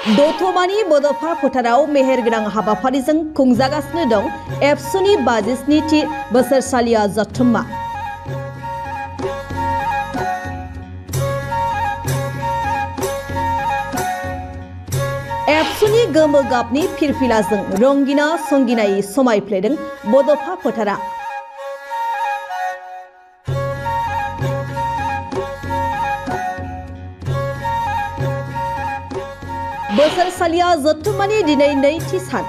दतमानि बड'फा फोथाराव मेहेरगोनां हाबाफारिजों खुंजागासिनो दं एबसुनि 57थि बोसोरसालिया जथुम्मा। एबसुनि गोमो गाबनि फिरफिलाजों रंगिना संगिनायै समायफ्लेदों बड'फा फोथारा। बोसोरसालिया जथुम्मानि दिनै नैथि सान।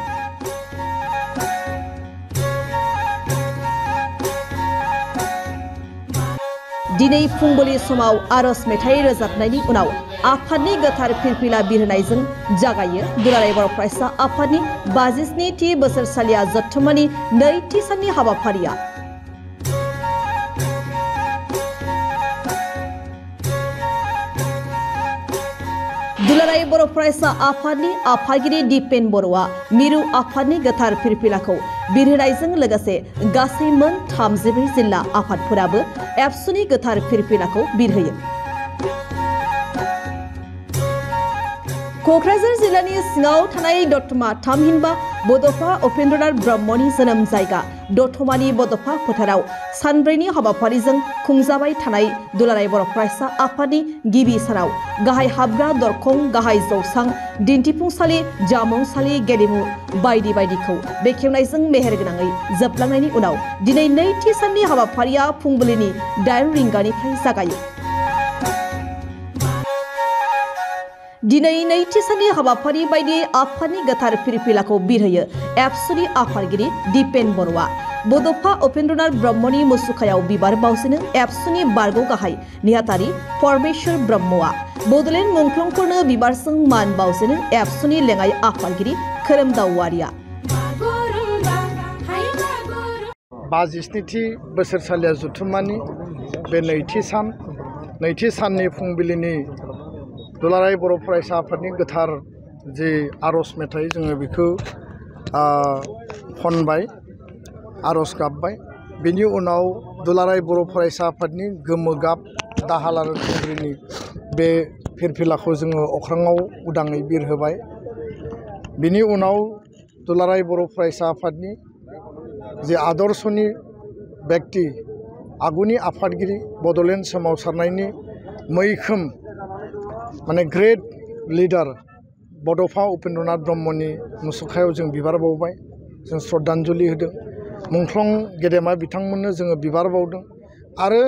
दिनै फुंबिलि समाव आरज मेथाइ रोजाबनायनि उनाव आफादनि गोथार फिरफिला बिरहोनायजों जागायो दुलाराय बर' फरायसा आफादनि 57थि बोसोरसालिया जथुम्मानि नैथि साननि हाबाफारिया। दुलाराय बर' फरायसा आफादनि आफादगिरि दिपेन बर'आ मिरु आफादनि गोथार फिरफिलाखौ बिरहोनायजों लोगोसे गासै मोन 34 जिल्ला आफादफोराबो एबसुनि गोथार फिरफिलाखौ बिरहोयो। क'क्राझार जिल्लानि सिङाव थानाय दतमा थामहिनबा बड'फा उपेन्द्रनाथ ब्रह्मनि जोनोम जायगा दतमानि बड'फा फोथाराव सानब्रैनि हाबाफारिजों खुंजाबाय थानाय दुलाराय बर' फरायसा आफादनि गिबि सानाव गाहाय हाबग्रा दरखं, गाहाय जौसां, दिन्थिफुंसालि, जामुंसालि, गेलेमु बायदि बायदिखौ बेखेवनायजों मेहेरगोनाङै जोबलांनायनि उनाव दिनै नैथि साननि हाबाफारिया फुंबिलिनि 8 रिंगानिफ्राय जागायो। दिनै नैथि साननि हाबाफारि बायदियै आफादनि गोथार फिरफिलाखौ बिरहोयो एबसुनि आफादगिरि दिपेन बर'आ। बड'फा उपेन्द्रनाथ ब्रह्मनि मुसुखायाव बिबार बावजेनो एबसुनि बारग' गाहाय नेहाथारि परमेश्वर ब्रह्मआ। बड'लेण्ड मुंख्लंफोरनो बिबारजों मान बावजेनो एबसुनि लेङाइ आफादगिरि खोरोमदाव औवारिया। 57थि बोसोरसालिया जथुम्मानि बे नैथि साननि फुंबिलिनि दुलाराय बर' फरायसा आफादनि गोथार जे आरज मेथाइ जोङो बेखौ खनबाय, आरज गाबबाय। बेनि उनाव दुलाराय बर' फरायसा आफादनि गोमो गाब दाहाल आरो थुंग्रिनि बे फिरफिलाखौ जोङो अख्राङाव उदाङै बिरहोबाय। बेनि उनाव दुलाराय बर' फरायसा आफादनि जे आदर्शनि बेक्ति, आगुनि आफादगिरि, बड'लेण्ड सोमावसारनायनि मैखोम माने ग्रेट लिडार बड'फा उपेन्द्रनाथ ब्रह्मनि मुसुखायाव जों बिबार बावबाय, जों श्रद्धांजलि होदों। मुंख्लं गेदेमा बिथांमोननो जोङो बिबार बावदों आरो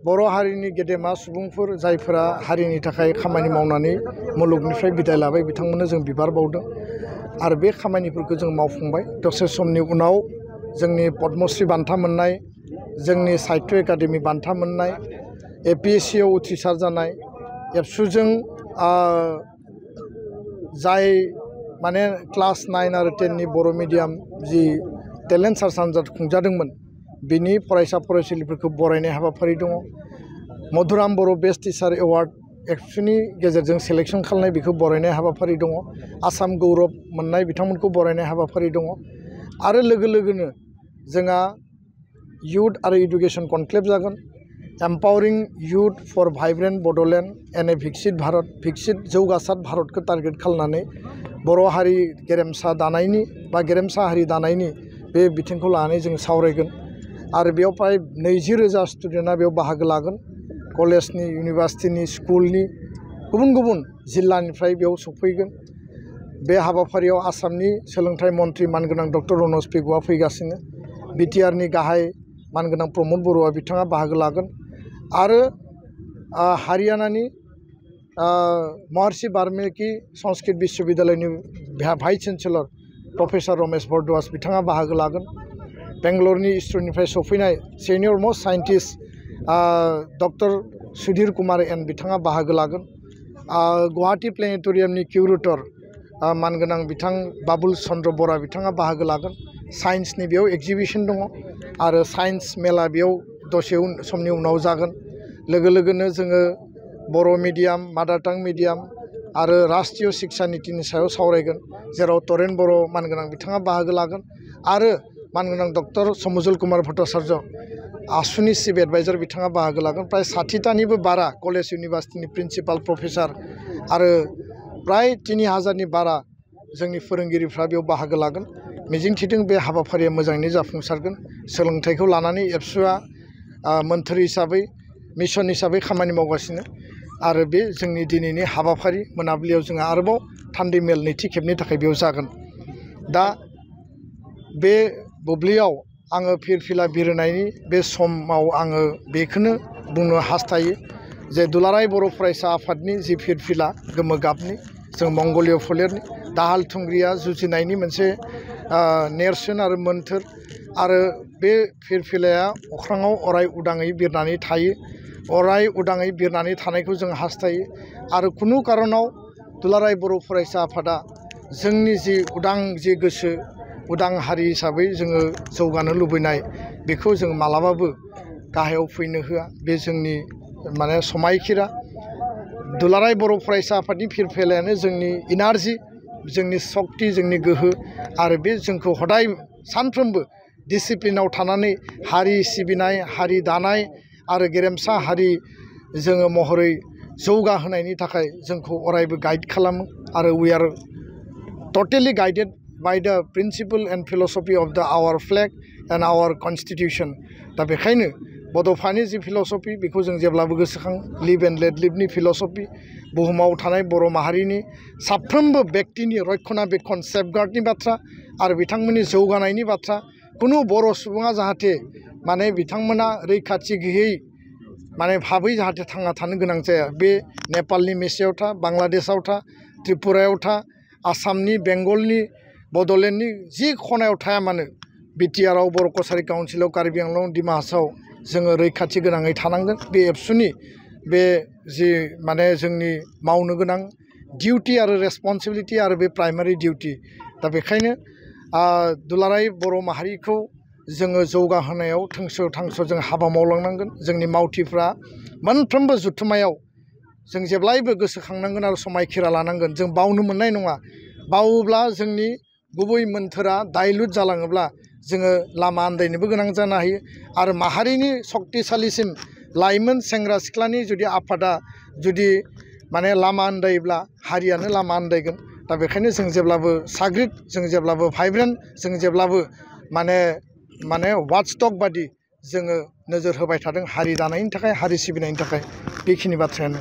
बर' हारिनि गेदेमा सुबुंफोर जायफोरा हारिनि थाखाय खामानि मावनानै मुलुगनिफ्राय बिदाय लाबाय बिथांमोननो जों बिबार बावदों आरो बे खामानिफोरखौ जों मावफुंबाय। दसे समनि उनाव जोंनि पद्मश्री बान्था मोननाय, जोंनि साहित्य एकाडेमि बान्था मोननाय, APSCआव उथ्रिसार जानाय, एबसुजों जाय माने क्लास 9 आरो 10नि बर' मिडियाम जि टेलेन्ट सार्च आनजाद खुंजादोंमोन बिनि फरायसा फरायसुलिफोरखौ बरायनाय हाबाफारि दङ। मधुराम बर' बेस्ट टिचार एवार्ड एबसुनि गेजेरजों सेलेक्सन खालामनाय बेखौ बरायनाय हाबाफारि दङ। आसाम गौरब मोननाय बिथांमोनखौ बरायनाय हाबाफारि दङ आरो लोगोनो जोंहा युथ आरो इडुकेसन कनक्लेभ जागोन। Empowering youth for vibrant Bodoland and a Viksit Bharat, भिकसित जौगासार भारतखौ टारगेट खालामनानै बर' हारि गेरेमसा दानायनि बा गेरेमसा हारि दानायनि बे बिथिंखौ लानानै जों सावरायगोन आरो बेयाव प्राय 20,000 स्टुडेन्टआ बेयाव बाहागो लागोन। कलेजनि, इउनिभार्सिटिनि, स्कुलनि, गुबुन जिल्लानिफ्राय बेयाव सफैगोन। बे हाबाफारियाव आसामनि सोलोंथाइ मन्थ्रि मानगोनां डक्टर रनज पेगुआ फैगासिनो, बिटिआरनि गाहाय मानगोनां प्रमद बर'आ बिथाङा बाहागो लागोन आरो हारियानानि महर्षि वाल्मीकि संस्कृत विश्वविद्यालयनि vice chancellor professor Ramesh Bharadwaj बिथाङा बाहागो लागोन। बेंगलरनि इसरनिफ्राय सफैनाय senior most scientist doctor Sudhir Kumar एन बिथाङा बाहागो लागोन। गुवाहाटी प्लेनेटरियामनि किउरेटर मानगोनां बिथां बाबुल चन्द्र बरा बिथाङा बाहागो लागोन। साइन्सनि बेयाव एक्जिबिसन दङ आरो साइन्स मेला बेयाव दसे समनि उनाव जागोन। लोगोनो जोङो बर' मिडियाम, मादार टां मिडियाम आरो राष्ट्रीय शिक्षा नीतिनि सायाव सावरायगोन, जेराव तरेन बर' मानगोनां बिथाङा बाहागो लागोन आरो मानगोनां डक्टर समुजुल कुमार भट्टाचार्य आसुनि चिफ एडभाइजार बिथाङा बाहागो लागोन। प्राय 60टानिबो बारा कलेज इउनिभार्सिटिनि प्रिन्सिपाल प्रफेसार आरो प्राय 3000नि बारा जोंनि फोरोंगिरिफ्रा बेयाव बाहागो लागोन मिजिंथिदों बे हाबाफारिया मोजाङैनो जाफुंसारगोन सोलोंथाइखौ लानानै एबसुआ मोन्थोर हिसाबै मिशन हिसाबै खामानि मावगासिनो आरो बे जोंनि दिनैनि हाबाफारि मोनाबिलियाव जोंहा आरोबाव थान्दै मेल नैथि खेबनि थाखाय बेयाव जागोन दा बे बुब्लियाव आङो फिरफिला बिरहोनायनि बे समाव आङो बेखौनो बुंनो हास्थायो जे दुलाराय बर' फरायसा आफादनि जि फिरफिला गोमो गाबनि जों मंगलीय फोलेरनि दाहाल थुंग्रिया जुजिनायनि मोनसे नेरसोन आरो मोन्थोर आरो बे फिरफिलाया अख्राङाव अराय उदाङै बिरनानै थायो अराय उदाङै बिरनानै थानायखौ जों हास्थायो आरो खुनु कारनाव दुलाराय बर' फरायसा आफादा जोंनि जि उदां जि गोसो उदां हारि हिसाबै जोङो जौगानो लुबैनाय बेखौ जों मालाबाबो गाहायाव फैनो होआ बे जोंनि माने समायखिरा दुलाराय बर' फरायसा आफादनि फिरफिलायानो जोंनि इनार्जि जोंनि सक्ति जोंनि गोहो आरो बे जोंखौ हदाय सानफ्रोमबो डिसिप्लिनाव थानानै हारि सिबिनाय हारि दानाय आरो गेरेमसा हारि जोङो महरै जौगाहोनायनि थाखाय जोंखौ अरायबो गाइड खालामो आरो we are totally guided by the principle and philosophy of the our flag and our constitution दा बेखायनो बड'फानि जि फिलसफि बेखौ जों जेब्लाबो गोसोखाङो लिभ एन्ड लेट लिभनि फिलसफि बुहुमाव थानाय बर' माहारिनि साफ्रोमबो व्यक्तिनि रक्षनाबेक्षन सेफगार्डनि बाथ्रा आरो बिथांमोननि जौगानायनि बाथ्रा कुनु बर' सुबुङा जाहाथे माने बिथांमोना रैखाथि गैयै माने भाबै जाहाथे थांना थानो गोनां जाया बे नेपालनि मेसेयाव था बांलादेशआव था त्रिपुरायाव था आसामनि बेंगलनि बड'लेण्डनि जि खनायाव थाया मानो बिटिआरआव बर' कसारि काउन्सिलाव कार्बि आंलं डिमा हासाव जोङो रैखाथि गोनाङै थानांगोन बे एबसुनि बे जि माने जोंनि मावनो गोनां डिउटि आरो रेसपन्सिबिलिटि आरो बे प्राइमारि डिउटि दा बेखायनो दुलाराय बर' माहारिखौ जोङो जौगाहोनायाव थोंसो थांसो जों हाबा मावलांनांगोन जोंनि मावथिफ्रा मोनफ्रोमबो जुथुमायाव जों जेब्लायबो गोसोखांनांगोन आरो समायखिरा लानांगोन जों बावनो मोननाय नङा बावोब्ला जोंनि गुबै मोन्थोरा दाइलुट जालाङोब्ला जोङो लामा आन्दायनोबो गोनां जानो हायो आरो माहारिनि सक्तिशालिसिम लाइमोन सेंग्रा सिख्लानि जुदि आफादा जुदि माने लामा आन्दायोब्ला हारियानो लामा आन्दायगोन दा बेखायनो जों जेब्लाबो साग्रिद जों जेब्लाबो भाइब्रेन्ट जों जेब्लाबो माने वाटसटक बादि जोङो नोजोर होबाय थादों हारि दानायनि थाखाय हारि सिबिनायनि थाखाय बेखिनि बाथ्रायानो